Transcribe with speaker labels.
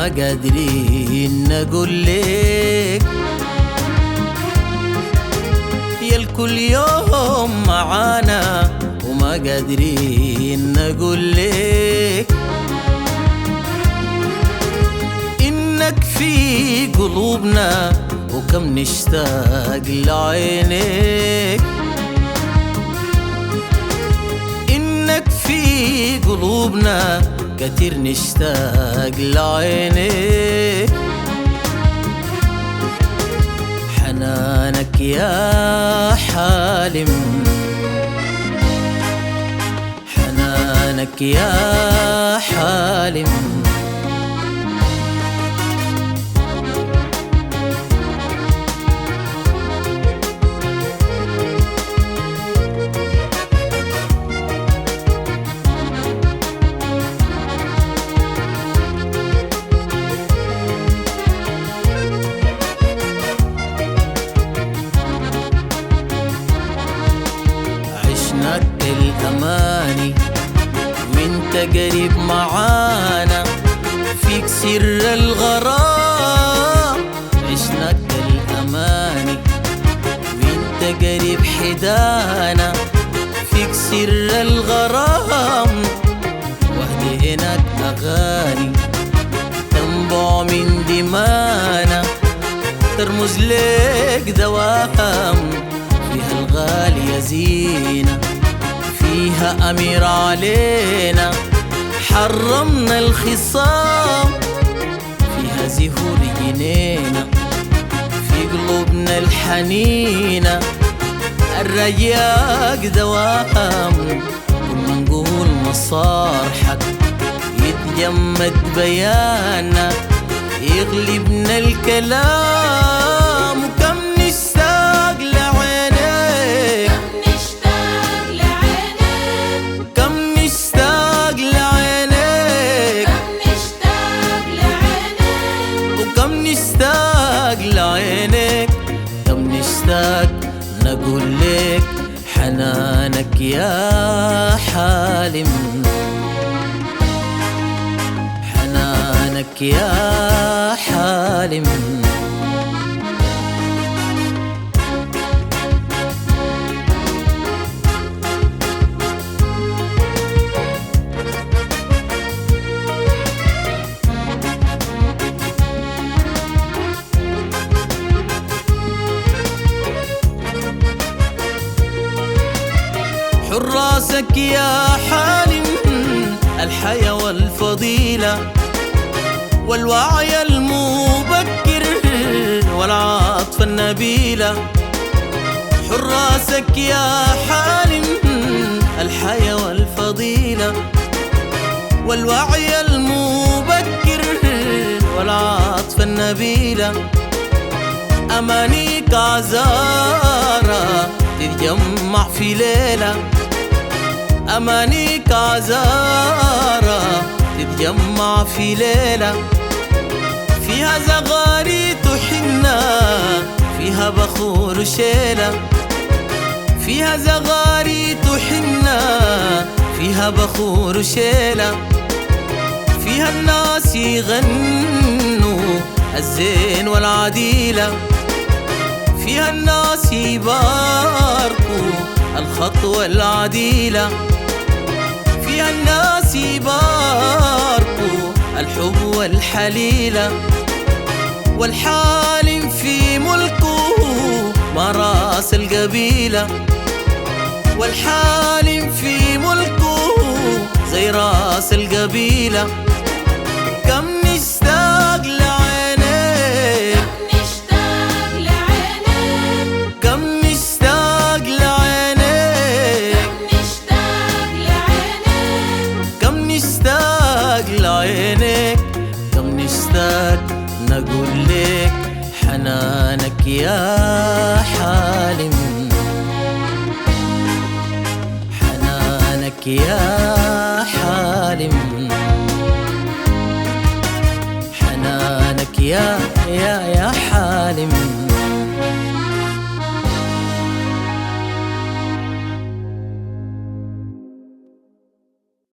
Speaker 1: وما قادرين نقول لك يا الكل يوم معانا وما قادرين نقول لك إنك في قلوبنا وكم نشتاق لعينك، إنك في قلوبنا كتير نشتاق لعينك. حنانك يا حالم، حنانك يا حالم، عشناك الأماني وانت قريب معانا فيك سر الغرام. عشناك الأماني وانت قريب حدانا فيك سر الغرام. وهديناك أغاني تنبع من دمانا ترمز لك دوام. فيها الغالية زينة فيها أمير علينا حرمنا الخصام. فيها زهور جنينة في قلوبنا الحنينة الرياق دوام. كنا نقول مصارحك يتجمد بيانا يغلبنا الكلام. وكم نشتاق لعينيك، كم نشتاق لعينيك، وكم نشتاق لعينيك، كم نشتاق نقول لك حنانك يا حالم، حنانك يا حالم. حراسك يا حالم الحياة والفضيلة والوعي المبكر والعاطفة النبيلة. حراسك يا حالم الحياة والفضيلة والوعي المبكر والعاطفة النبيلة. أمانيك عزارة تتجمع في ليلة، أمانيك عزارة تتجمع في ليلة. فيها زغاريت وحنة فيها بخور وشيلة، فيها زغاريت وحنة فيها بخور وشيلة. فيها الناس يغنوا الزين والعديلة، فيها الناس يباركوا الخطوة العديلة. فيها الناس يباركوا الحب والحليلة. والحالم في ملكه ما راس القبيلة، والحالم في ملكه زي راس القبيلة. كم نشتاق لعينيك، كم نشتاق لعينيك، كم نشتاق لعينيك، كم نشتاق نقول لك حنانك يا حالم، حنانك يا حالم، حنانك يا